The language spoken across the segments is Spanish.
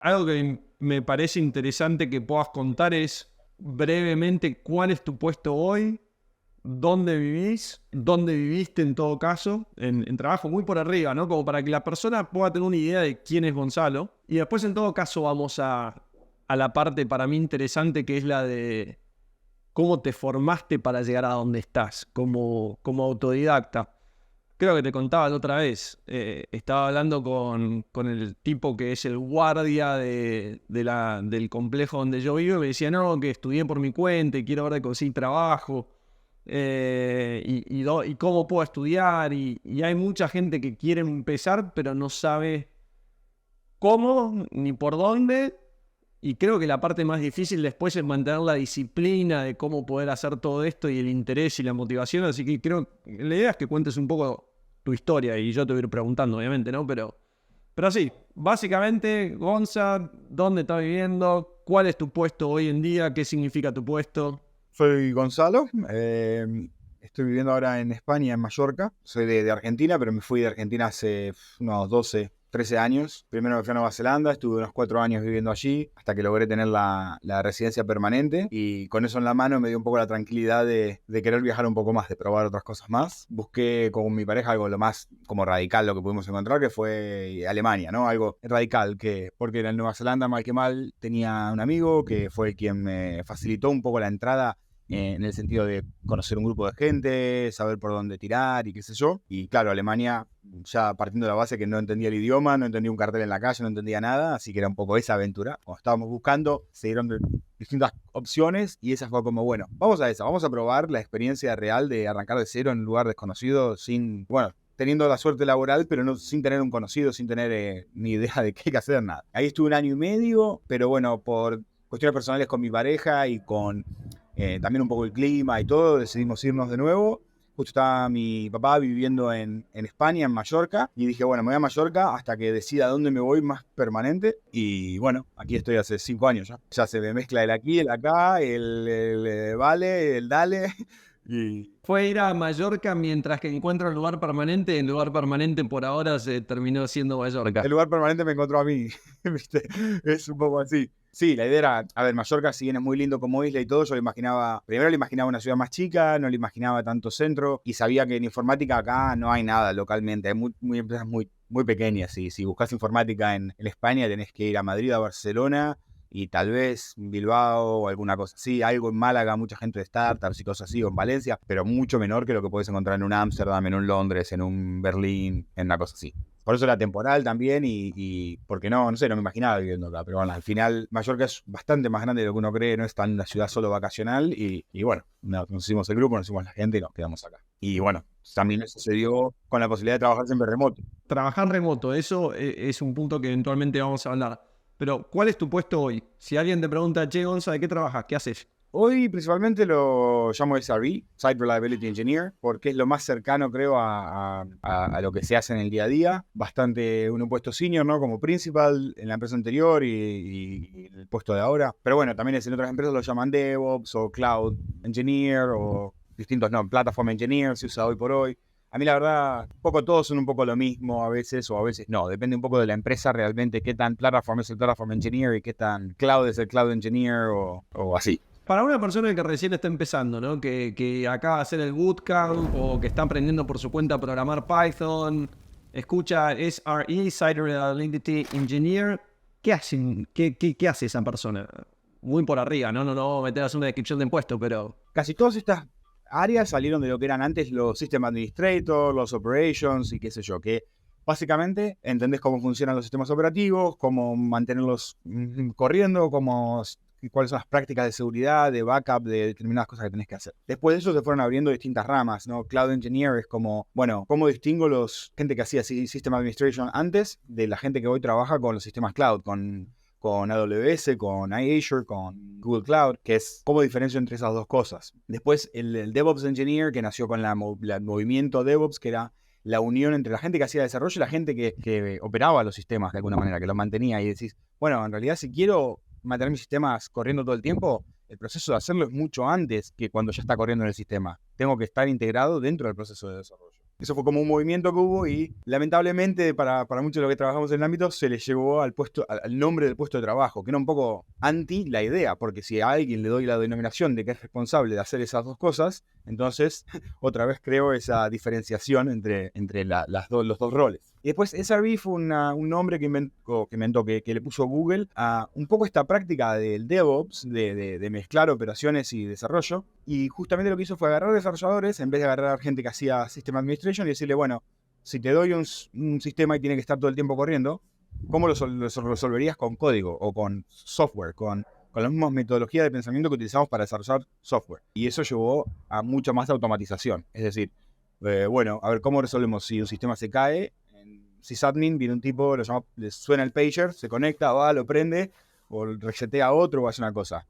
Algo que me parece interesante que puedas contar es brevemente cuál es tu puesto hoy, dónde vivís, dónde viviste en todo caso, en trabajo muy por arriba, ¿no? Como para que la persona pueda tener una idea de quién es Gonzalo. Y después en todo caso vamos a la parte para mí interesante, que es la de cómo te formaste para llegar a donde estás, como autodidacta. Creo que te contaba la otra vez, estaba hablando con el tipo que es el guardia del complejo donde yo vivo y me decía, no, que estudié por mi cuenta y quiero ver de conseguir trabajo y cómo puedo estudiar y hay mucha gente que quiere empezar pero no sabe cómo ni por dónde y creo que la parte más difícil después es mantener la disciplina de cómo poder hacer todo esto y el interés y la motivación. Así que creo que la idea es que cuentes un poco tu historia y yo te voy a ir preguntando, obviamente, ¿no? Pero sí, básicamente, Gonza, ¿dónde estás viviendo? ¿Cuál es tu puesto hoy en día? ¿Qué significa tu puesto? Soy Gonzalo, estoy viviendo ahora en España, en Mallorca. Soy de Argentina, pero me fui de Argentina hace unos 12, 13 años. Primero me fui a Nueva Zelanda, estuve unos 4 años viviendo allí, hasta que logré tener la residencia permanente. Y con eso en la mano me dio un poco la tranquilidad de querer viajar un poco más, de probar otras cosas más. Busqué con mi pareja algo lo más como radical, lo que pudimos encontrar, que fue Alemania, ¿no? Algo radical, porque en Nueva Zelanda, mal que mal, tenía un amigo que fue quien me facilitó un poco la entrada en el sentido de conocer un grupo de gente, saber por dónde tirar y qué sé yo. Y claro, Alemania, ya partiendo de la base que no entendía el idioma, no entendía un cartel en la calle, no entendía nada, así que era un poco esa aventura. Cuando estábamos buscando, se dieron distintas opciones y esa fue como, bueno, vamos a esa, vamos a probar la experiencia real de arrancar de cero en un lugar desconocido sin, bueno, teniendo la suerte laboral, pero no, sin tener un conocido, sin tener ni idea de qué hay que hacer, nada. Ahí estuve 1 año y medio, pero bueno, por cuestiones personales con mi pareja y con también un poco el clima y todo, decidimos irnos de nuevo. Justo estaba mi papá viviendo en España, en Mallorca, y dije, bueno, me voy a Mallorca hasta que decida dónde me voy más permanente. Y bueno, aquí estoy hace 5 años ya. Ya se me mezcla el aquí, el acá, el vale, el dale. Y Fue ir a Mallorca mientras que encuentra un lugar permanente. El lugar permanente por ahora se terminó siendo el Mallorca. lugar permanente me encontró a mí, ¿viste? Es un poco así. Sí, la idea era, a ver, Mallorca, si bien es muy lindo como isla y todo, yo lo imaginaba, primero lo imaginaba una ciudad más chica, no lo imaginaba tanto centro, y sabía que en informática acá no hay nada localmente, hay muy empresas muy pequeñas, y si buscas informática en España tenés que ir a Madrid, a Barcelona, y tal vez Bilbao o alguna cosa así, algo en Málaga, mucha gente de startups y cosas así, o en Valencia, pero mucho menor que lo que puedes encontrar en un Ámsterdam, en un Londres, en un Berlín, en una cosa así. Por eso era temporal también y porque no sé, no me imaginaba viviendo acá. Pero bueno, al final Mallorca es bastante más grande de lo que uno cree, no es tan una ciudad solo vacacional y bueno, nos hicimos el grupo, nos hicimos la gente y nos quedamos acá. Y bueno, también eso se dio con la posibilidad de trabajar siempre remoto. Trabajar remoto, eso es un punto que eventualmente vamos a hablar. Pero, ¿cuál es tu puesto hoy? Si alguien te pregunta, che, Gonza, ¿de qué trabajas? ¿Qué haces? Hoy principalmente lo llamo SRE, Site Reliability Engineer, porque es lo más cercano, creo, a lo que se hace en el día a día. Bastante un puesto senior, ¿no? Como principal en la empresa anterior y el puesto de ahora. Pero bueno, también en otras empresas lo llaman DevOps o Cloud Engineer o distintos, no, Platform Engineer se usa hoy por hoy. A mí la verdad, un poco todos son un poco lo mismo a veces o a veces no. Depende un poco de la empresa realmente, qué tan Platform es el Platform Engineer y qué tan Cloud es el Cloud Engineer o así. Para una persona que recién está empezando, ¿no? Que acaba de hacer el bootcamp o que está aprendiendo por su cuenta a programar Python, escucha SRE, Site Reliability Engineer, ¿qué hacen? ¿Qué hace esa persona? Muy por arriba, ¿no? No vamos a meter a hacer una descripción de impuestos, pero Casi todas estas áreas salieron de lo que eran antes los System Administrator, los Operations y qué sé yo, que básicamente entendés cómo funcionan los sistemas operativos, cómo mantenerlos corriendo, cuáles son las prácticas de seguridad, de backup, de determinadas cosas que tenés que hacer. Después de eso se fueron abriendo distintas ramas, ¿no? Cloud Engineer es como, bueno, ¿cómo distingo los gente que hacía System Administration antes de la gente que hoy trabaja con los sistemas cloud, con AWS, con Azure, con Google Cloud, que es cómo diferencio entre esas dos cosas. Después el DevOps Engineer, que nació con el movimiento DevOps, que era la unión entre la gente que hacía desarrollo y la gente que operaba los sistemas de alguna manera, que los mantenía. Y decís, bueno, en realidad si quiero mantener mis sistemas corriendo todo el tiempo, el proceso de hacerlo es mucho antes que cuando ya está corriendo en el sistema. Tengo que estar integrado dentro del proceso de desarrollo. Eso fue como un movimiento que hubo y lamentablemente para muchos de los que trabajamos en el ámbito se les llevó al nombre del puesto de trabajo, que era un poco anti la idea, porque si a alguien le doy la denominación de que es responsable de hacer esas dos cosas, entonces otra vez creo esa diferenciación entre los dos roles. Y después SRE fue un nombre que le puso Google a un poco esta práctica del DevOps, de mezclar operaciones y desarrollo. Y justamente lo que hizo fue agarrar desarrolladores, en vez de agarrar gente que hacía System Administration, y decirle, bueno, si te doy un sistema y tiene que estar todo el tiempo corriendo, ¿cómo lo resolverías con código o con software, con las mismas metodologías de pensamiento que utilizamos para desarrollar software? Y eso llevó a mucha más automatización. Es decir, bueno, a ver, ¿cómo resolvemos si un sistema se cae? En sysadmin viene un tipo, le suena el pager, se conecta, va, lo prende, o resetea a otro o hace una cosa.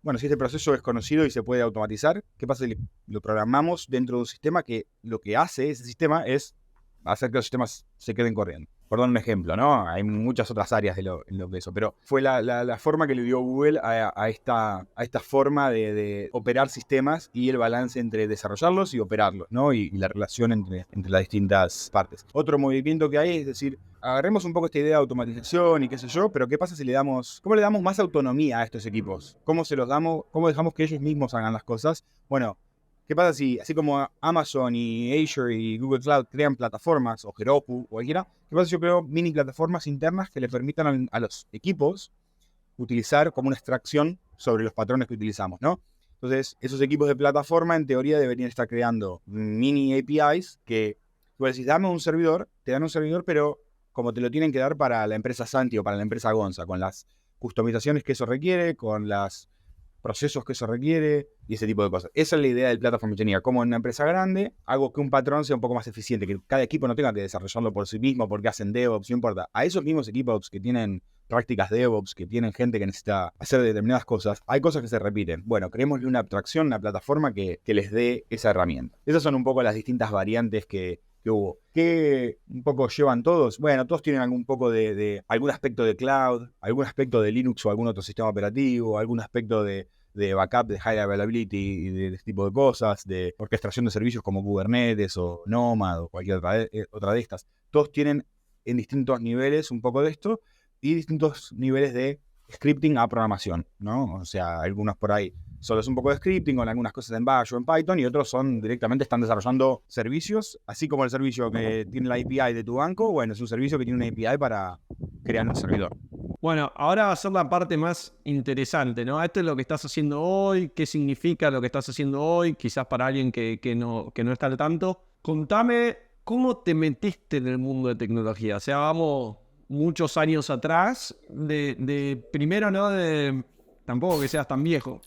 Bueno, si este proceso es conocido y se puede automatizar, ¿qué pasa si lo programamos dentro de un sistema que lo que hace ese sistema es hacer que los sistemas se queden corriendo? Por dar un ejemplo, ¿no? Hay muchas otras áreas en lo que eso, pero fue la forma que le dio Google a esta forma de operar sistemas y el balance entre desarrollarlos y operarlos, ¿no? Y la relación entre las distintas partes. Otro movimiento que hay es decir, agarremos un poco esta idea de automatización y qué sé yo, pero ¿qué pasa si cómo le damos más autonomía a estos equipos? ¿Cómo dejamos que ellos mismos hagan las cosas? Bueno, ¿qué pasa si, así como Amazon y Azure y Google Cloud crean plataformas, o Heroku o cualquiera, qué pasa si yo creo mini plataformas internas que le permitan a los equipos utilizar como una extracción sobre los patrones que utilizamos, ¿no? Entonces, esos equipos de plataforma en teoría deberían estar creando mini APIs que, tú decís, dame un servidor, te dan un servidor, pero como te lo tienen que dar para la empresa Santi o para la empresa Gonza, con las customizaciones que eso requiere, con los procesos que eso requiere y ese tipo de cosas. Esa es la idea del Platform Engineer. Como en una empresa grande, hago que un patrón sea un poco más eficiente, que cada equipo no tenga que desarrollarlo por sí mismo, porque hacen DevOps, no importa. A esos mismos equipos que tienen prácticas DevOps, que tienen gente que necesita hacer determinadas cosas, hay cosas que se repiten. Bueno, creémosle una abstracción, una plataforma que les dé esa herramienta. Esas son un poco las distintas variantes que hubo. ¿Qué un poco llevan todos? Bueno, todos tienen algún poco de algún aspecto de cloud, algún aspecto de Linux o algún otro sistema operativo, algún aspecto de backup, de high availability y de este tipo de cosas, de orquestación de servicios como Kubernetes o Nomad o cualquier otra de estas. Todos tienen en distintos niveles un poco de esto y distintos niveles de scripting a programación, ¿no? O sea, algunos por ahí solo es un poco de scripting con algunas cosas en Bash o en Python y otros directamente están desarrollando servicios, así como el servicio que tiene la API de tu banco, bueno, es un servicio que tiene una API para crear un servidor. Bueno, ahora va a ser la parte más interesante, ¿no? Esto es lo que estás haciendo hoy, qué significa lo que estás haciendo hoy, quizás para alguien que no está al tanto. Contame cómo te metiste en el mundo de tecnología. O sea, vamos muchos años atrás, primero, ¿no? Tampoco que seas tan viejo,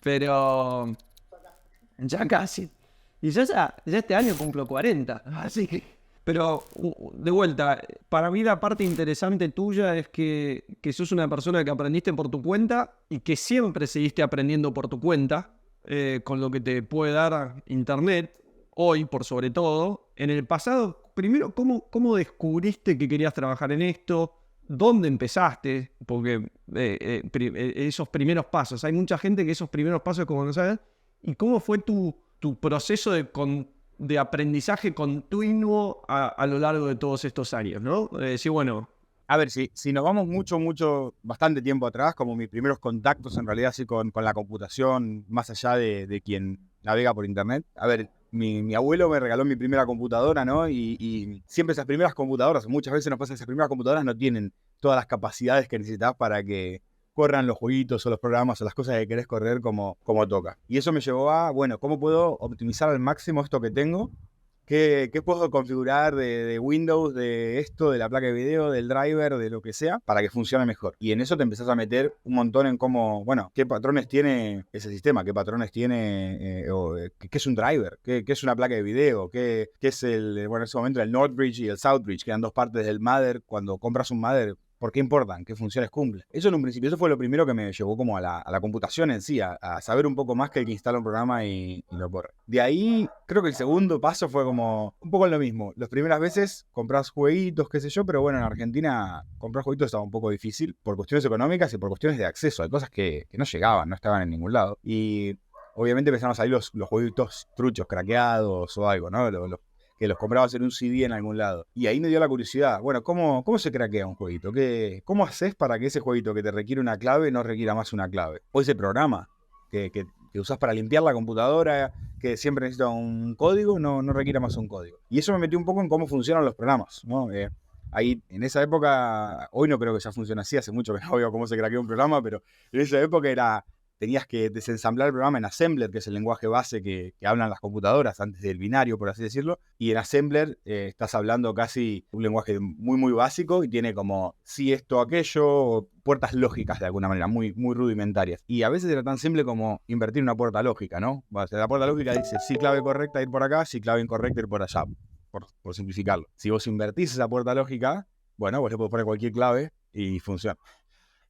pero ya casi. Y yo ya este año cumplo 40, así que... Pero, de vuelta, para mí la parte interesante tuya es que sos una persona que aprendiste por tu cuenta y que siempre seguiste aprendiendo por tu cuenta, con lo que te puede dar Internet, hoy por sobre todo. En el pasado, primero, ¿cómo descubriste que querías trabajar en esto? ¿Dónde empezaste? Porque esos primeros pasos, hay mucha gente que esos primeros pasos como no sabes. ¿Y cómo fue tu proceso de aprendizaje continuo a lo largo de todos estos años, ¿no? Sí, bueno. A ver, si nos vamos bastante tiempo atrás, como mis primeros contactos en realidad sí con la computación, más allá de quien navega por internet. A ver, mi abuelo me regaló mi primera computadora, ¿no? Y siempre esas primeras computadoras, muchas veces nos pasa que esas primeras computadoras no tienen todas las capacidades que necesitas para que corran los jueguitos o los programas o las cosas que querés correr como toca. Y eso me llevó a, bueno, ¿cómo puedo optimizar al máximo esto que tengo? ¿Qué puedo configurar de Windows, de esto, de la placa de video, del driver, de lo que sea, para que funcione mejor? Y en eso te empezás a meter un montón en cómo, bueno, qué patrones tiene ese sistema, qué patrones tiene, qué es un driver, qué es una placa de video, qué es bueno, en ese momento el Northbridge y el Southbridge, que eran dos partes del mother. Cuando compras un mother, ¿por qué importan? ¿Qué funciones cumple? Eso en un principio, eso fue lo primero que me llevó como a la computación en sí, a saber un poco más que el que instala un programa y lo corre. De ahí, creo que el segundo paso fue como un poco lo mismo. Las primeras veces compras jueguitos, qué sé yo, pero bueno, en Argentina comprar jueguitos estaba un poco difícil por cuestiones económicas y por cuestiones de acceso. Hay cosas que no llegaban, no estaban en ningún lado. Y obviamente empezaron a salir los jueguitos truchos, craqueados o algo, ¿no? Que los comprabas en un CD en algún lado. Y ahí me dio la curiosidad. Bueno, ¿cómo se craquea un jueguito? ¿Cómo haces para que ese jueguito que te requiere una clave no requiera más una clave? O ese programa que usás para limpiar la computadora, que siempre necesita un código, no requiera más un código. Y eso me metió un poco en cómo funcionan los programas, ¿no? Ahí, en esa época, hoy no creo que ya funcione así, hace mucho que no veo cómo se craquea un programa, pero en esa época tenías que desensamblar el programa en Assembler, que es el lenguaje base que hablan las computadoras antes del binario, por así decirlo. Y en Assembler estás hablando casi un lenguaje muy, muy básico y tiene como sí, esto, aquello, puertas lógicas de alguna manera, muy, muy rudimentarias. Y a veces era tan simple como invertir una puerta lógica, ¿no? O sea, la puerta lógica dice sí, clave correcta, ir por acá, sí, clave incorrecta, ir por allá, por simplificarlo. Si vos invertís esa puerta lógica, bueno, vos le podés poner cualquier clave y funciona.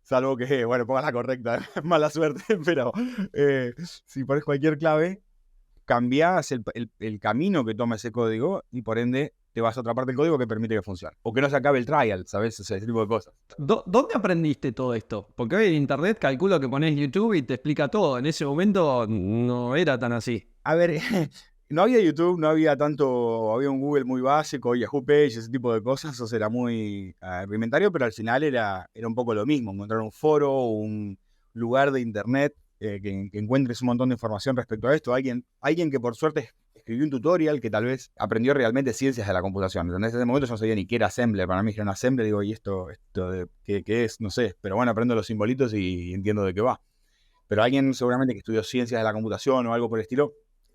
Salvo que, bueno, pongas la correcta, mala suerte, pero si pones cualquier clave, cambiás el camino que toma ese código y por ende te vas a otra parte del código que permite que funcione. O que no se acabe el trial, ¿sabes? O sea, ese tipo de cosas. ¿Dónde aprendiste todo esto? Porque hoy en internet calculo que pones YouTube y te explica todo. En ese momento no era tan así. A ver, no había YouTube, no había tanto, había un Google muy básico, Yahoo Page, ese tipo de cosas, o sea, era muy rudimentario, pero al final era un poco lo mismo, encontrar un foro, un lugar de internet que encuentres un montón de información respecto a esto, alguien que por suerte escribió un tutorial que tal vez aprendió realmente ciencias de la computación. En ese momento yo no sabía ni qué era Assembler, para mí era un Assembler, digo, ¿y esto qué es? No sé, pero bueno, aprendo los simbolitos y entiendo de qué va. Pero alguien seguramente que estudió ciencias de la computación o algo por el estilo,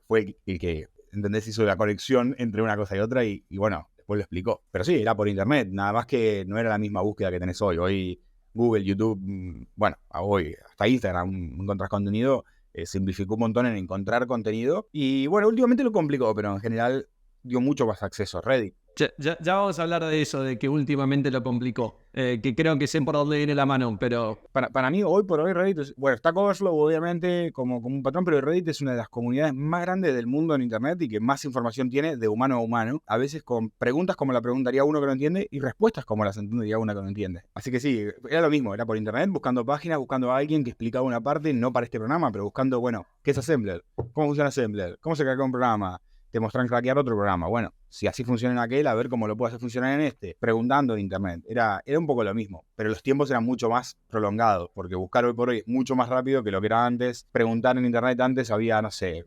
fue el que, ¿entendés? Hizo la conexión entre una cosa y otra y bueno, después lo explicó. Pero sí, era por internet, nada más que no era la misma búsqueda que tenés hoy. Hoy Google, YouTube, bueno, hoy hasta Instagram encontrás contenido, simplificó un montón en encontrar contenido. Y bueno, últimamente lo complicó, pero en general dio mucho más acceso. Reddit. Ya vamos a hablar de eso, de que últimamente lo complicó. Que creo que sé por dónde viene la mano, pero... Para mí, hoy por hoy, Reddit bueno, está Coverflow, obviamente, como un patrón, pero Reddit es una de las comunidades más grandes del mundo en Internet y que más información tiene de humano a humano. A veces con preguntas como la preguntaría uno que no entiende y respuestas como las entendería uno que no entiende. Así que sí, era lo mismo, era por Internet, buscando páginas, buscando a alguien que explicaba una parte, no para este programa, pero buscando, bueno, ¿qué es Assembler? ¿Cómo funciona Assembler? ¿Cómo se crea un programa? Te muestran craquear otro programa. Bueno, si así funciona en aquel, a ver cómo lo puedo hacer funcionar en este. Preguntando en internet. Era un poco lo mismo, pero los tiempos eran mucho más prolongados, porque buscar hoy por hoy es mucho más rápido que lo que era antes. Preguntar en internet antes había, no sé,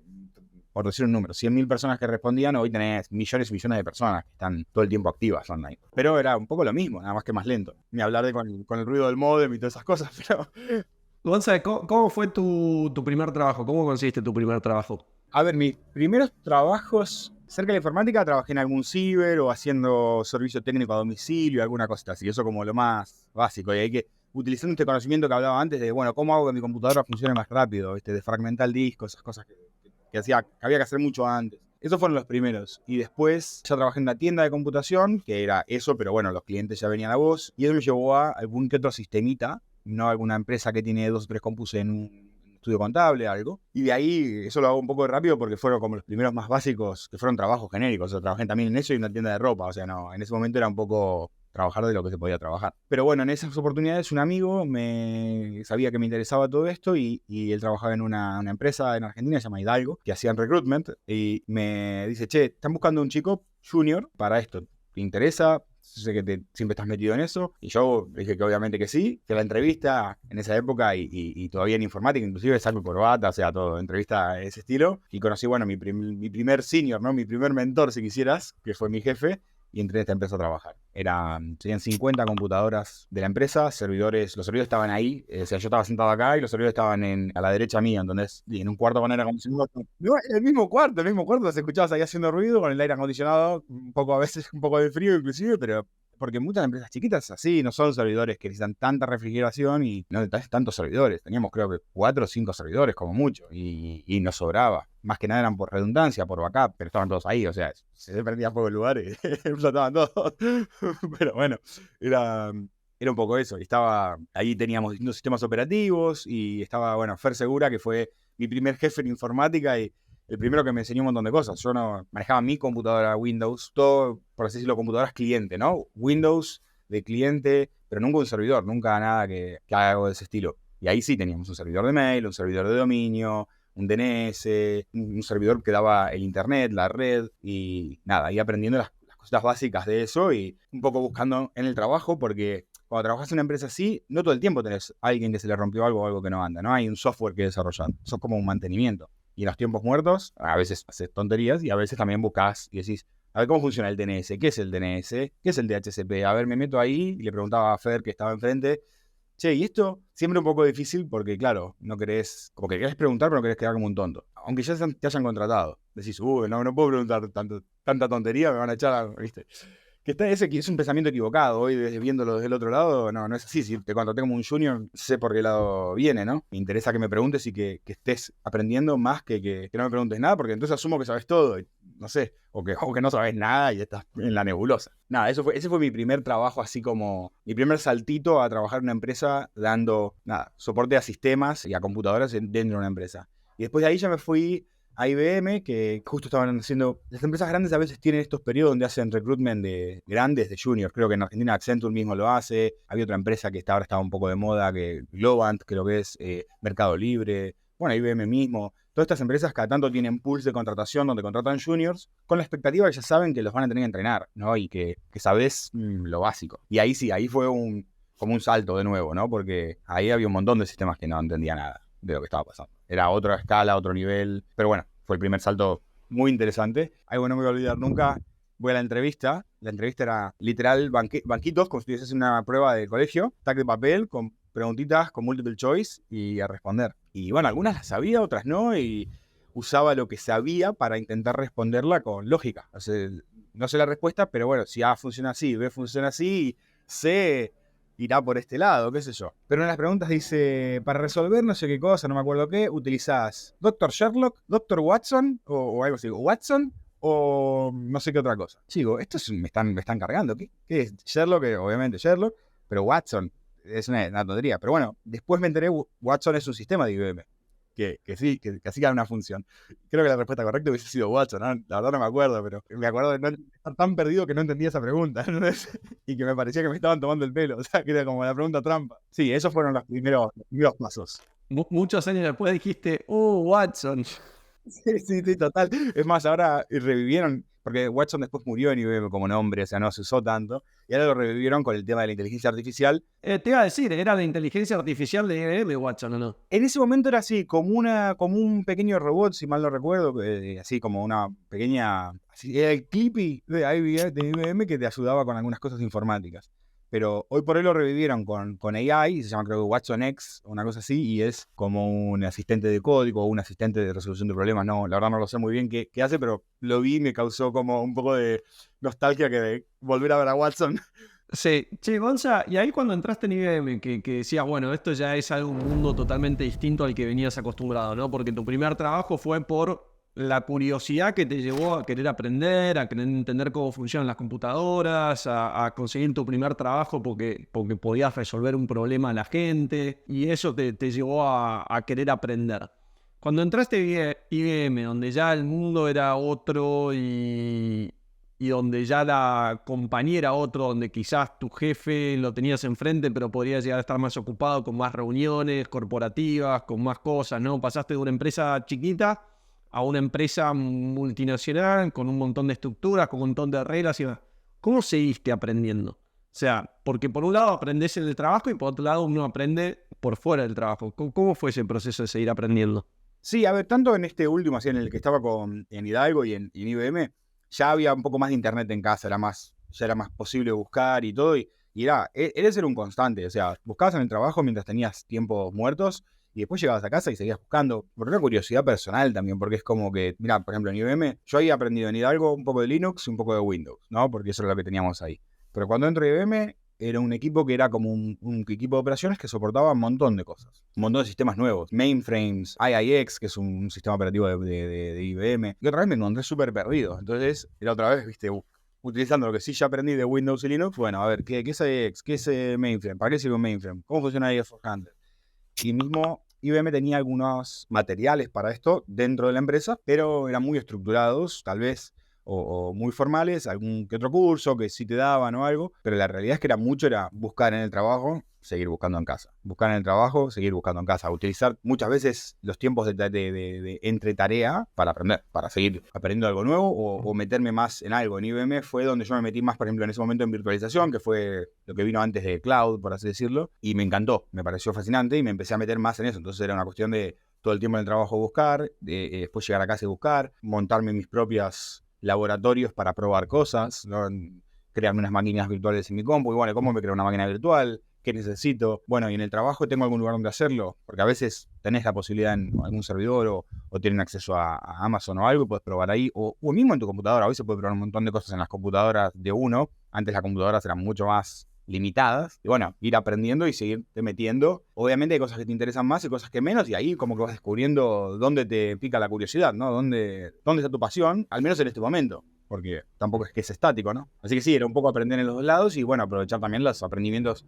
por decir un número, 100.000 personas que respondían, hoy tenés millones y millones de personas que están todo el tiempo activas online. Pero era un poco lo mismo, nada más que más lento. Ni hablar de con el ruido del módem y todas esas cosas, pero... Gonzalo, ¿cómo fue tu primer trabajo? ¿Cómo conseguiste tu primer trabajo? A ver, mis primeros trabajos cerca de la informática, trabajé en algún ciber o haciendo servicio técnico a domicilio, alguna cosa así. Eso como lo más básico. Y hay que, utilizando este conocimiento que hablaba antes de, bueno, ¿cómo hago que mi computadora funcione más rápido? De fragmentar el disco, esas cosas que había que hacer mucho antes. Esos fueron los primeros. Y después ya trabajé en una tienda de computación, que era eso, pero bueno, los clientes ya venían a vos. Y eso me llevó a algún que otro sistemita, no alguna empresa que tiene 2 o 3 compus en un estudio contable, algo. Y de ahí, eso lo hago un poco rápido porque fueron como los primeros más básicos, que fueron trabajos genéricos. O sea, trabajé también en eso y en una tienda de ropa. O sea, no, en ese momento era un poco trabajar de lo que se podía trabajar. Pero bueno, en esas oportunidades un amigo sabía que me interesaba todo esto y él trabajaba en una empresa en Argentina, se llama Hidalgo, que hacían recruitment y me dice, che, están buscando un chico junior para esto. ¿Te interesa? Sé que siempre estás metido en eso. Y yo dije que obviamente que sí. Fui a la entrevista en esa época y todavía en informática, inclusive saco corbata, o sea, todo, entrevista de ese estilo. Y conocí, bueno, mi primer senior, ¿no? Mi primer mentor, si quisieras, que fue mi jefe. Y entré en esta empresa a trabajar. Serían 50 computadoras de la empresa, los servidores estaban ahí, o sea, yo estaba sentado acá y los servidores estaban a la derecha mía, entonces, y en un cuarto con aire acondicionado. No, el mismo cuarto, los escuchabas ahí haciendo ruido con el aire acondicionado, a veces un poco de frío inclusive, pero porque muchas empresas chiquitas así no son servidores que necesitan tanta refrigeración y no necesitan tantos servidores. Teníamos creo que 4 o 5 servidores como mucho y nos sobraba. Más que nada eran por redundancia, por backup, pero estaban todos ahí, o sea, se prendía fuego el lugar y explotaban todos. Pero bueno, era un poco eso. Ahí teníamos distintos sistemas operativos y estaba, bueno, Fer Segura, que fue mi primer jefe en informática y el primero que me enseñó un montón de cosas. Yo no manejaba mi computadora Windows, todo, por así decirlo, computadoras cliente, ¿no? Windows de cliente, pero nunca un servidor, nunca nada que haga algo de ese estilo. Y ahí sí teníamos un servidor de mail, un servidor de dominio, un DNS, un servidor que daba el internet, la red, y nada, ahí aprendiendo las cositas básicas de eso y un poco buscando en el trabajo, porque cuando trabajas en una empresa así, no todo el tiempo tenés a alguien que se le rompió algo o algo que no anda, no hay un software que desarrollar, eso es como un mantenimiento. Y en los tiempos muertos, a veces haces tonterías y a veces también buscas y decís, a ver cómo funciona el DNS, qué es el DNS, qué es el DHCP. A ver, me meto ahí y le preguntaba a Fer que estaba enfrente, che, y esto siempre un poco difícil porque, claro, no querés, como que querés preguntar, pero no querés quedar como un tonto. Aunque ya te hayan contratado. Decís, no puedo preguntar tanta tontería, me van a echar, ¿viste? Que está ese que es un pensamiento equivocado. Hoy, viéndolo desde el otro lado, no es así. Si te contraté como un junior, sé por qué lado viene, ¿no? Me interesa que me preguntes y que estés aprendiendo más que no me preguntes nada, porque entonces asumo que sabes todo, y, no sé, o que no sabes nada y estás en la nebulosa. Nada, ese fue mi primer trabajo, así como mi primer saltito a trabajar en una empresa dando, nada, soporte a sistemas y a computadoras dentro de una empresa. Y después de ahí ya me fui a IBM, que justo estaban haciendo... Las empresas grandes a veces tienen estos periodos donde hacen recruitment de grandes, de juniors. Creo que en Argentina Accenture mismo lo hace. Había otra empresa que ahora estaba un poco de moda, que Globant, creo que es Mercado Libre. Bueno, IBM mismo. Todas estas empresas cada tanto tienen pools de contratación donde contratan juniors con la expectativa de que ya saben que los van a tener que entrenar, ¿no? Y que sabes lo básico. Y ahí sí, ahí fue como un salto de nuevo, ¿no? Porque ahí había un montón de sistemas que no entendía nada de lo que estaba pasando. Era otra escala, otro nivel, pero bueno, fue el primer salto muy interesante. Algo no me voy a olvidar nunca, voy a la entrevista era literal banquitos, como si estuvieses en una prueba de colegio, tag de papel, con preguntitas con multiple choice y a responder. Y bueno, algunas las sabía, otras no, y usaba lo que sabía para intentar responderla con lógica. O sea, no sé la respuesta, pero bueno, si A funciona así, B funciona así, C irá por este lado, qué sé yo. Pero en las preguntas dice, para resolver no sé qué cosa, no me acuerdo qué, utilizás Dr. Sherlock, Dr. Watson, o algo así, Watson, o no sé qué otra cosa. Chico, me están cargando. ¿Qué es? Sherlock, obviamente Sherlock, pero Watson es una tontería. Pero bueno, después me enteré, Watson es un sistema de IBM. Que sí, que hacía una función. Creo que la respuesta correcta hubiese sido Watson, ¿no? La verdad no me acuerdo, pero me acuerdo de no estar tan perdido que no entendía esa pregunta, ¿no? Y que me parecía que me estaban tomando el pelo, o sea, que era como la pregunta trampa. Sí, esos fueron los primeros pasos. Muchos años después dijiste, Watson. Sí, total. Es más, ahora revivieron, porque Watson después murió en IBM como nombre, o sea, no se usó tanto, y ahora lo revivieron con el tema de la inteligencia artificial. Te iba a decir, ¿era la inteligencia artificial de IBM Watson o no? En ese momento era así, como un pequeño robot, si mal no recuerdo, así como una pequeña... Así, era el Clippy de IBM que te ayudaba con algunas cosas informáticas. Pero hoy por hoy lo revivieron con AI, se llama creo que Watson X, o una cosa así, y es como un asistente de código o un asistente de resolución de problemas. No, la verdad no lo sé muy bien qué hace, pero lo vi y me causó como un poco de nostalgia que de volver a ver a Watson. Sí, che, Gonza, y ahí cuando entraste en IBM, que decías, bueno, esto ya es un mundo totalmente distinto al que venías acostumbrado, ¿no? Porque tu primer trabajo fue por la curiosidad que te llevó a querer aprender, a querer entender cómo funcionan las computadoras, a conseguir tu primer trabajo porque podías resolver un problema a la gente, y eso te llevó a querer aprender. Cuando entraste a IBM, donde ya el mundo era otro y donde ya la compañía era otro, donde quizás tu jefe lo tenías enfrente, pero podría llegar a estar más ocupado con más reuniones corporativas, con más cosas, ¿no? Pasaste de una empresa chiquita a una empresa multinacional, con un montón de estructuras, con un montón de reglas y demás. ¿Cómo seguiste aprendiendo? O sea, porque por un lado aprendes en el trabajo y por otro lado uno aprende por fuera del trabajo. ¿Cómo fue ese proceso de seguir aprendiendo? Sí, a ver, tanto en este último, así en el que estaba en Hidalgo y en IBM, ya había un poco más de internet en casa, ya era más posible buscar y todo, y era ser un constante, o sea, buscabas en el trabajo mientras tenías tiempos muertos, y después llegabas a casa y seguías buscando, por una curiosidad personal también, porque es como que, mira, por ejemplo, en IBM, yo había aprendido en Hidalgo un poco de Linux y un poco de Windows, ¿no? Porque eso era lo que teníamos ahí. Pero cuando entro a IBM, era un equipo que era como un equipo de operaciones que soportaba un montón de cosas. Un montón de sistemas nuevos. Mainframes, IIX, que es un sistema operativo de IBM. Y otra vez me encontré súper perdido. Entonces, era otra vez, viste, utilizando lo que sí ya aprendí de Windows y Linux. Bueno, a ver, ¿qué es IIX? ¿Qué es Mainframe? ¿Para qué sirve un Mainframe? ¿Cómo funciona IF400? Y mismo IBM tenía algunos materiales para esto dentro de la empresa, pero eran muy estructurados, tal vez o muy formales, algún que otro curso que sí te daban o algo, pero la realidad es que era buscar en el trabajo seguir buscando en casa. Buscar en el trabajo, seguir buscando en casa. Utilizar muchas veces los tiempos de entre tarea para aprender, para seguir aprendiendo algo nuevo o meterme más en algo. En IBM fue donde yo me metí más, por ejemplo, en ese momento en virtualización, que fue lo que vino antes de cloud, por así decirlo, y me encantó, me pareció fascinante y me empecé a meter más en eso. Entonces era una cuestión de todo el tiempo en el trabajo buscar, después llegar a casa y buscar, montarme mis propios laboratorios para probar cosas, ¿no? Crearme unas máquinas virtuales en mi compu, y bueno, ¿cómo me creo una máquina virtual? ¿Qué necesito? Bueno, y en el trabajo tengo algún lugar donde hacerlo, porque a veces tenés la posibilidad en algún servidor o tienen acceso a Amazon o algo y puedes probar ahí, o mismo en tu computadora. Hoy se puede probar un montón de cosas en las computadoras de uno. Antes las computadoras eran mucho más limitadas, y bueno, ir aprendiendo y seguirte metiendo. Obviamente hay cosas que te interesan más y cosas que menos, y ahí como que vas descubriendo dónde te pica la curiosidad, ¿no? Dónde está tu pasión, al menos en este momento, porque tampoco es que es estático, ¿no? Así que sí, era un poco aprender en los dos lados y bueno, aprovechar también los aprendimientos.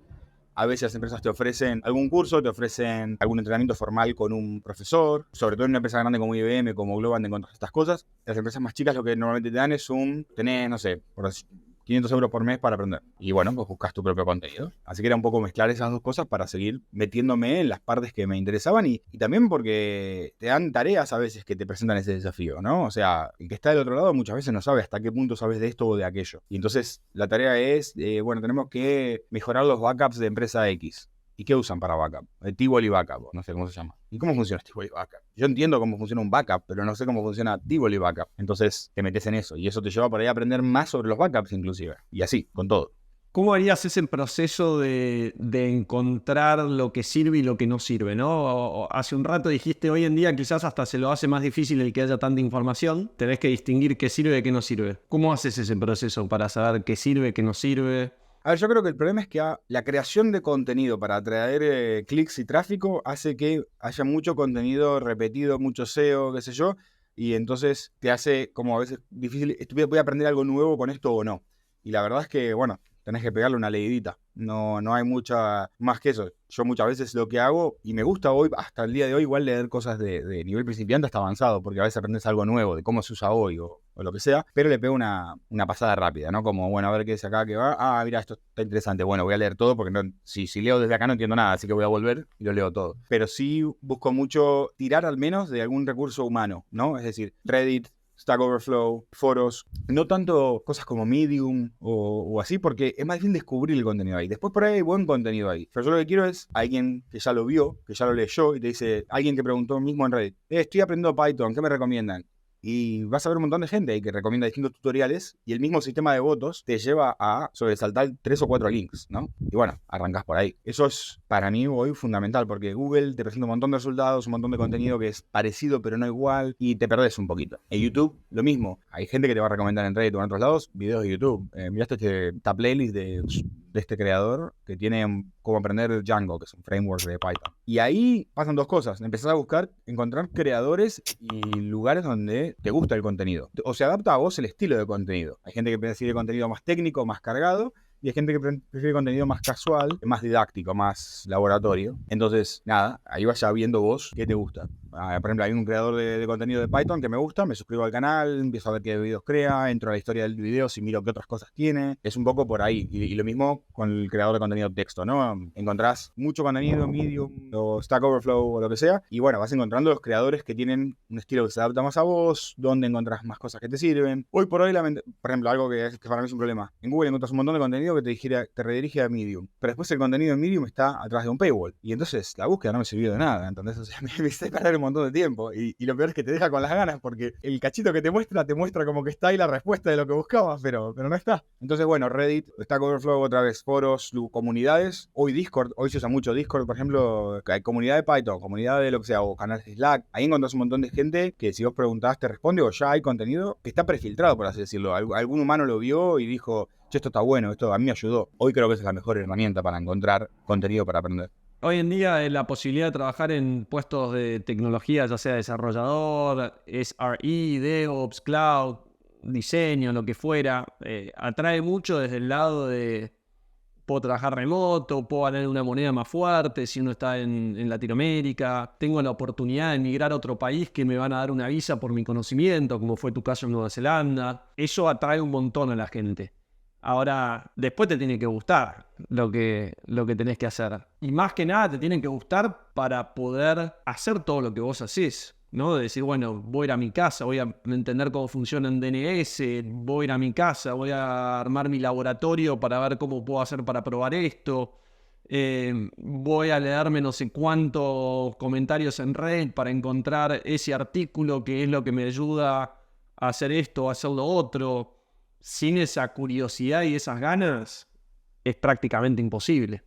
A veces las empresas te ofrecen algún curso, te ofrecen algún entrenamiento formal con un profesor. Sobre todo en una empresa grande como IBM, como Globant, encuentras estas cosas. Las empresas más chicas lo que normalmente te dan es tenés, no sé, por decir, 500 euros por mes para aprender. Y bueno, pues buscas tu propio contenido. Así que era un poco mezclar esas dos cosas para seguir metiéndome en las partes que me interesaban y también porque te dan tareas a veces que te presentan ese desafío, ¿no? O sea, el que está del otro lado muchas veces no sabe hasta qué punto sabes de esto o de aquello. Y entonces la tarea es, bueno, tenemos que mejorar los backups de empresa X. ¿Y qué usan para backup? Tivoli Backup, no sé cómo se llama. ¿Y cómo funciona Tivoli Backup? Yo entiendo cómo funciona un backup, pero no sé cómo funciona Tivoli Backup. Entonces te metes en eso y eso te lleva por ahí a aprender más sobre los backups inclusive. Y así, con todo. ¿Cómo harías ese proceso de encontrar lo que sirve y lo que no sirve, ¿no? Hace un rato dijiste, hoy en día quizás hasta se lo hace más difícil el que haya tanta información. Tenés que distinguir qué sirve y qué no sirve. ¿Cómo haces ese proceso para saber qué sirve, qué no sirve? A ver, yo creo que el problema es que la creación de contenido para atraer clics y tráfico hace que haya mucho contenido repetido, mucho SEO, qué sé yo, y entonces te hace como a veces difícil, voy a aprender algo nuevo con esto o no. Y la verdad es que, bueno, tenés que pegarle una leidita. No hay mucha más que eso. Yo muchas veces lo que hago, y me gusta hoy, hasta el día de hoy, igual leer cosas de nivel principiante hasta avanzado, porque a veces aprendes algo nuevo, de cómo se usa hoy o lo que sea, pero le pego una pasada rápida, ¿no? Como, bueno, a ver qué es acá, qué va. Ah, mira, esto está interesante. Bueno, voy a leer todo, porque si leo desde acá no entiendo nada, así que voy a volver y lo leo todo. Pero sí busco mucho tirar al menos de algún recurso humano, ¿no? Es decir, Reddit, Stack Overflow, foros, no tanto cosas como Medium o así, porque es más difícil descubrir el contenido ahí. Después por ahí hay buen contenido ahí. Pero yo lo que quiero es alguien que ya lo vio, que ya lo leyó y te dice, alguien que preguntó mismo en Reddit, estoy aprendiendo Python, ¿qué me recomiendan? Y vas a ver un montón de gente ahí que recomienda distintos tutoriales y el mismo sistema de votos te lleva a sobresaltar 3 o 4 links, ¿no? Y bueno, arrancás por ahí. Eso es para mí hoy fundamental porque Google te presenta un montón de resultados, un montón de contenido que es parecido pero no igual y te perdés un poquito. En YouTube, lo mismo. Hay gente que te va a recomendar en Reddit o en otros lados videos de YouTube. Miraste esta playlist de este creador que tiene cómo aprender Django, que es un framework de Python. Y ahí pasan dos cosas. Empezás a buscar, encontrar creadores y lugares donde te gusta el contenido. O se adapta a vos el estilo de contenido. Hay gente que prefiere contenido más técnico, más cargado, y hay gente que prefiere contenido más casual, más didáctico, más laboratorio. Entonces, nada, ahí vas ya viendo vos qué te gusta. Por ejemplo, hay un creador de contenido de Python que me gusta, me suscribo al canal, empiezo a ver qué videos crea, entro a la historia del video y miro qué otras cosas tiene. Es un poco por ahí. Y lo mismo con el creador de contenido de texto, ¿no? Encontrás mucho contenido, Medium o Stack Overflow o lo que sea, y bueno, vas encontrando los creadores que tienen un estilo que se adapta más a vos, donde encontrás más cosas que te sirven. Hoy por hoy, por ejemplo, algo que para mí es un problema. En Google encontrás un montón de contenido que te redirige a Medium, pero después el contenido en Medium está atrás de un paywall, y entonces la búsqueda no me sirvió de nada, ¿entendés? O sea, me hice perder un montón de tiempo, y lo peor es que te deja con las ganas, porque el cachito que te muestra como que está ahí la respuesta de lo que buscabas, pero no está. Entonces, bueno, Reddit, Stack Overflow, otra vez, foros, comunidades, hoy Discord, hoy se usa mucho Discord, por ejemplo, hay comunidad de Python, comunidad de lo que sea, o canales de Slack, ahí encontrás un montón de gente que si vos preguntás te responde, o ya hay contenido que está prefiltrado, por así decirlo. Algún humano lo vio y dijo, che, esto está bueno, esto a mí me ayudó. Hoy creo que esa es la mejor herramienta para encontrar contenido para aprender. Hoy en día la posibilidad de trabajar en puestos de tecnología, ya sea desarrollador, SRE, DevOps, Cloud, diseño, lo que fuera, atrae mucho desde el lado de puedo trabajar remoto, puedo ganar una moneda más fuerte si uno está en Latinoamérica, tengo la oportunidad de emigrar a otro país que me van a dar una visa por mi conocimiento, como fue tu caso en Nueva Zelanda. Eso atrae un montón a la gente. Ahora, después te tiene que gustar lo que tenés que hacer. Y más que nada te tiene que gustar para poder hacer todo lo que vos hacés, ¿no? De decir, bueno, voy a ir a mi casa, voy a entender cómo funciona en DNS, voy a ir a mi casa, voy a armar mi laboratorio para ver cómo puedo hacer para probar esto. Voy a leerme no sé cuántos comentarios en red para encontrar ese artículo que es lo que me ayuda a hacer esto o hacer lo otro. Sin esa curiosidad y esas ganas, es prácticamente imposible.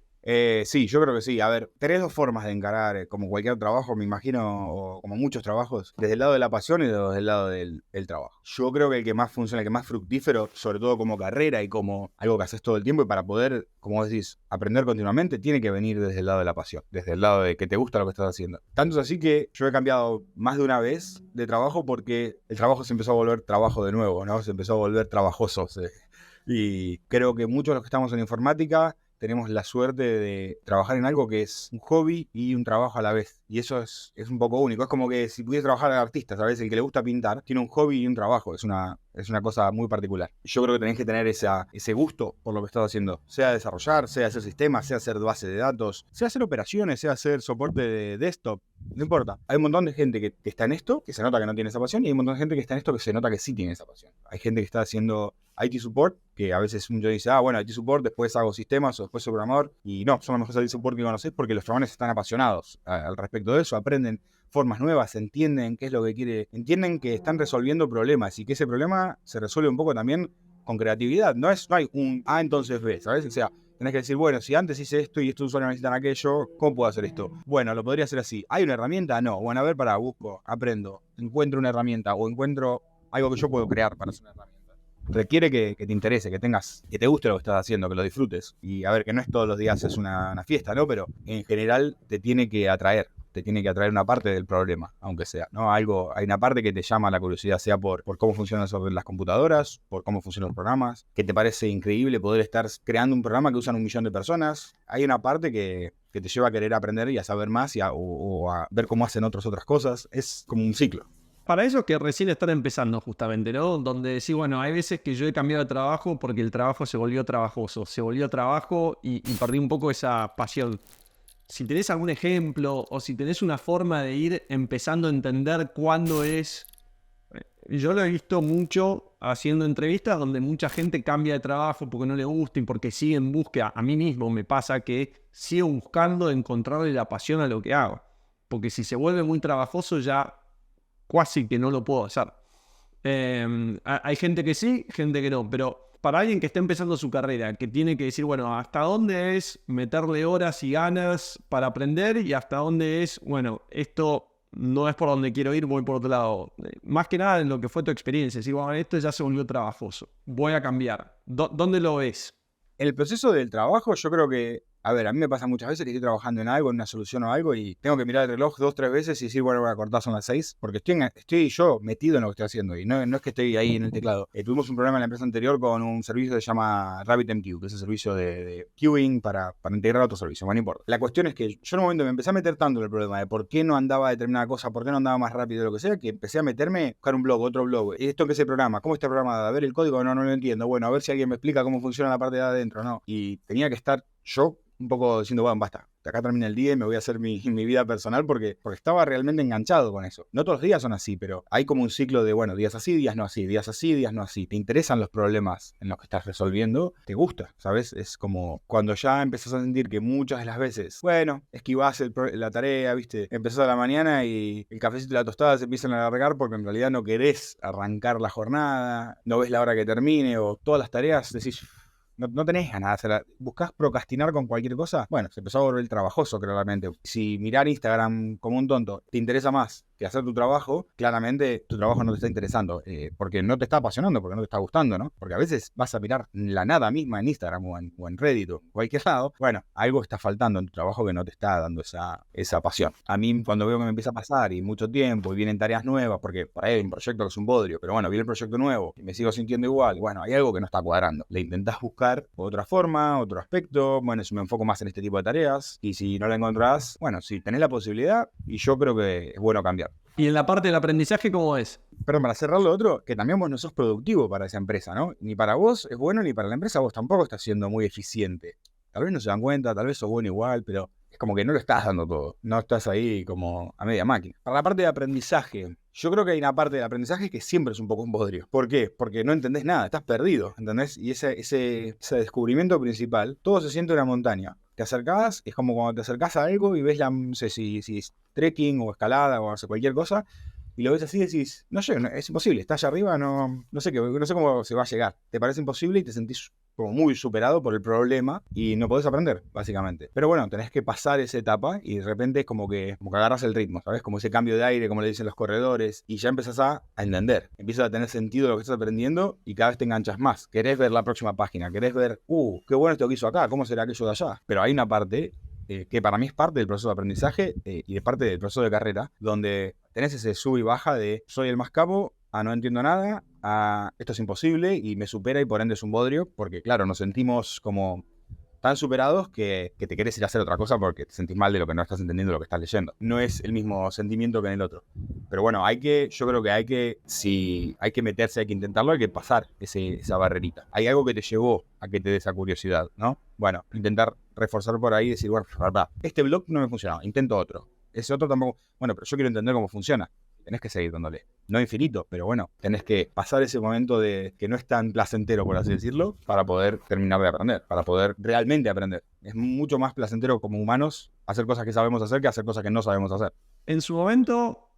Sí, yo creo que sí. A ver, tenés dos formas de encarar, como cualquier trabajo, me imagino, o como muchos trabajos, desde el lado de la pasión y desde el lado del trabajo. Yo creo que el que más funciona, el que más fructífero, sobre todo como carrera y como algo que haces todo el tiempo y para poder, como vos decís, aprender continuamente, tiene que venir desde el lado de la pasión, desde el lado de que te gusta lo que estás haciendo. Tanto es así que yo he cambiado más de una vez de trabajo porque el trabajo se empezó a volver trabajo de nuevo, ¿no? Se empezó a volver trabajoso. Y creo que muchos de los que estamos en informática tenemos la suerte de trabajar en algo que es un hobby y un trabajo a la vez. Y eso es un poco único. Es como que si pudiese trabajar de artista, ¿sabes? El que le gusta pintar tiene un hobby y un trabajo. Es una cosa muy particular. Yo creo que tenés que tener ese gusto por lo que estás haciendo. Sea desarrollar, sea hacer sistemas, sea hacer base de datos, sea hacer operaciones, sea hacer soporte de desktop. No importa. Hay un montón de gente que está en esto, que se nota que no tiene esa pasión, y hay un montón de gente que está en esto que se nota que sí tiene esa pasión. Hay gente que está haciendo IT support, que a veces uno dice, bueno, IT support, después hago sistemas o después soy programador. Y no, son los mejores IT support que conocés porque los chabones están apasionados al respecto de eso, aprenden formas nuevas, entienden qué es lo que quiere, entienden que están resolviendo problemas y que ese problema se resuelve un poco también con creatividad. No hay un A entonces B, ¿sabes? O sea, tenés que decir, bueno, si antes hice esto y estos usuarios necesitan aquello, ¿cómo puedo hacer esto? Bueno, lo podría hacer así. ¿Hay una herramienta? No. Bueno, a ver, busco, aprendo, encuentro una herramienta o encuentro algo que yo puedo crear para hacer una herramienta. Requiere que te interese, que te guste lo que estás haciendo, que lo disfrutes. Y a ver, que no es todos los días es una fiesta, ¿no? Pero en general te tiene que atraer una parte del problema, aunque sea, ¿no? Hay una parte que te llama la curiosidad, sea por cómo funcionan las computadoras, por cómo funcionan los programas, que te parece increíble poder estar creando un programa que usan 1 millón de personas. Hay una parte que te lleva a querer aprender y a saber más o a ver cómo hacen otras cosas. Es como un ciclo. Para eso que recién están empezando justamente, ¿no? Donde decís, bueno, hay veces que yo he cambiado de trabajo porque el trabajo se volvió trabajoso, se volvió trabajo y perdí un poco esa pasión. Si tenés algún ejemplo o si tenés una forma de ir empezando a entender cuándo es... Yo lo he visto mucho haciendo entrevistas donde mucha gente cambia de trabajo porque no le gusta y porque sigue en búsqueda. A mí mismo me pasa que sigo buscando encontrarle la pasión a lo que hago. Porque si se vuelve muy trabajoso ya casi que no lo puedo hacer. Hay gente que sí, gente que no, pero para alguien que está empezando su carrera, que tiene que decir, bueno, hasta dónde es meterle horas y ganas para aprender y hasta dónde es, bueno, esto no es por donde quiero ir, voy por otro lado. Más que nada en lo que fue tu experiencia, decir, bueno, esto ya se volvió trabajoso, voy a cambiar. ¿Dónde lo ves? El proceso del trabajo, yo creo que, a ver, a mí me pasa muchas veces que estoy trabajando en algo, en una solución o algo, y tengo que mirar el reloj 2, 3 veces y decir, bueno, voy a cortar, son las 6, porque estoy yo metido en lo que estoy haciendo, y no es que estoy ahí en el teclado. Tuvimos un problema en la empresa anterior con un servicio que se llama RabbitMQ, que es el servicio de queuing para integrar otro servicio, bueno, no importa. La cuestión es que yo en un momento me empecé a meter tanto en el problema de por qué no andaba determinada cosa, por qué no andaba más rápido, lo que sea, que empecé a meterme, a buscar un blog, otro blog, ¿esto qué es el programa? ¿Cómo está programado? A ver el código, no lo entiendo, bueno, a ver si alguien me explica cómo funciona la parte de adentro, ¿no? Y tenía que estar yo un poco diciendo, bueno, basta, acá termina el día y me voy a hacer mi vida personal porque estaba realmente enganchado con eso. No todos los días son así, pero hay como un ciclo de, bueno, días así, días no así, días así, días no así. Te interesan los problemas en los que estás resolviendo, te gusta, ¿sabes? Es como cuando ya empezás a sentir que muchas de las veces, bueno, esquivás la tarea, ¿viste? Empezás a la mañana y el cafecito y la tostada se empiezan a alargar porque en realidad no querés arrancar la jornada, no ves la hora que termine o todas las tareas, decís... No tenés ganas de hacerla. ¿Buscás procrastinar con cualquier cosa? Bueno, se empezó a volver trabajoso, claramente. Si mirar Instagram como un tonto te interesa más que hacer tu trabajo, claramente tu trabajo no te está interesando. Porque no te está apasionando, porque no te está gustando, ¿no? Porque a veces vas a mirar la nada misma en Instagram o en Reddit o en cualquier lado. Bueno, algo está faltando en tu trabajo que no te está dando esa pasión. A mí, cuando veo que me empieza a pasar y mucho tiempo y vienen tareas nuevas, porque para ahí hay un proyecto que es un bodrio, pero bueno, viene el proyecto nuevo y me sigo sintiendo igual. Bueno, hay algo que no está cuadrando. Le intentás buscar otra forma, otro aspecto. Bueno, si me enfoco más en este tipo de tareas. Y si no la encontrás, bueno, si tenés la posibilidad, y yo creo que es bueno cambiar. Y en la parte del aprendizaje, ¿cómo es? Pero para cerrar lo otro, que también vos no sos productivo para esa empresa, ¿no? Ni para vos es bueno, ni para la empresa vos tampoco estás siendo muy eficiente. Tal vez no se dan cuenta, tal vez sos bueno igual, pero es como que no lo estás dando todo. No estás ahí como a media máquina. Para la parte de aprendizaje, yo creo que hay una parte del aprendizaje que siempre es un poco un bodrio. ¿Por qué? Porque no entendés nada, estás perdido, ¿entendés? Y ese descubrimiento principal, todo se siente una montaña. Te acercás, es como cuando te acercás a algo y ves no sé si es trekking o escalada o hace cualquier cosa, y lo ves así y decís, no sé, es imposible, está allá arriba, no sé no sé cómo se va a llegar. Te parece imposible y te sentís como muy superado por el problema y no podés aprender, básicamente. Pero bueno, tenés que pasar esa etapa y de repente es como que agarras el ritmo, ¿sabes? Como ese cambio de aire, como le dicen los corredores, y ya empezás a entender. Empieza a tener sentido lo que estás aprendiendo y cada vez te enganchas más. Querés ver la próxima página, querés ver, qué bueno esto que hizo acá, ¿cómo será aquello de allá? Pero hay una parte que para mí es parte del proceso de aprendizaje y de parte del proceso de carrera, donde tenés ese sub y baja de soy el más capo, a no entiendo nada, a esto es imposible y me supera y por ende es un bodrio, porque claro, nos sentimos como tan superados que te querés ir a hacer otra cosa porque te sentís mal de lo que no estás entendiendo lo que estás leyendo. No es el mismo sentimiento que en el otro. Pero bueno, yo creo que si hay que meterse, hay que intentarlo, hay que pasar esa barrerita. Hay algo que te llevó a que te dé esa curiosidad, ¿no? Bueno, intentar reforzar por ahí y decir, bueno, este blog no me funcionaba, intento otro. Ese otro tampoco, bueno, pero yo quiero entender cómo funciona. Tenés que seguir dándole. No infinito, pero bueno, tenés que pasar ese momento de que no es tan placentero, por así decirlo, para poder terminar de aprender, para poder realmente aprender. Es mucho más placentero como humanos hacer cosas que sabemos hacer que hacer cosas que no sabemos hacer. En su momento,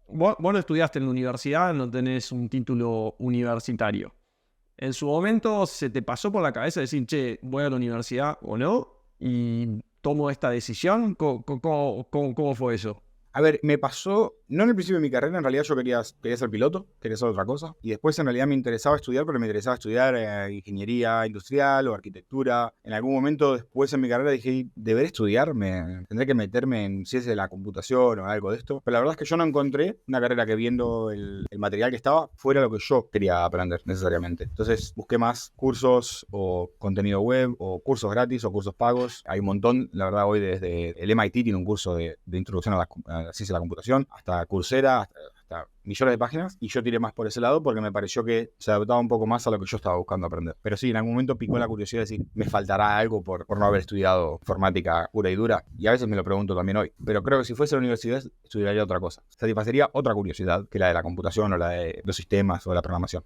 vos no estudiaste en la universidad, no tenés un título universitario. En su momento, ¿se te pasó por la cabeza decir, che, voy a la universidad o no? Y tomo esta decisión. ¿Cómo fue eso? A ver, me pasó, no en el principio de mi carrera, en realidad yo quería ser piloto, quería hacer otra cosa, y después en realidad me interesaba estudiar, pero me interesaba estudiar ingeniería industrial o arquitectura. En algún momento después en mi carrera dije, ¿deberé estudiar? Tendré que meterme en ciencias de la computación o algo de esto. Pero la verdad es que yo no encontré una carrera que viendo el material que estaba fuera lo que yo quería aprender necesariamente. Entonces busqué más cursos o contenido web o cursos gratis o cursos pagos. Hay un montón, la verdad hoy desde el MIT tiene un curso de introducción a la ciencia de la computación, hasta Coursera, hasta millones de páginas, y yo tiré más por ese lado porque me pareció que se adaptaba un poco más a lo que yo estaba buscando aprender. Pero sí, en algún momento picó la curiosidad de decir, me faltará algo por no haber estudiado informática pura y dura, y a veces me lo pregunto también hoy. Pero creo que si fuese a la universidad, estudiaría otra cosa. Satisfacería otra curiosidad que la de la computación o la de los sistemas o de la programación.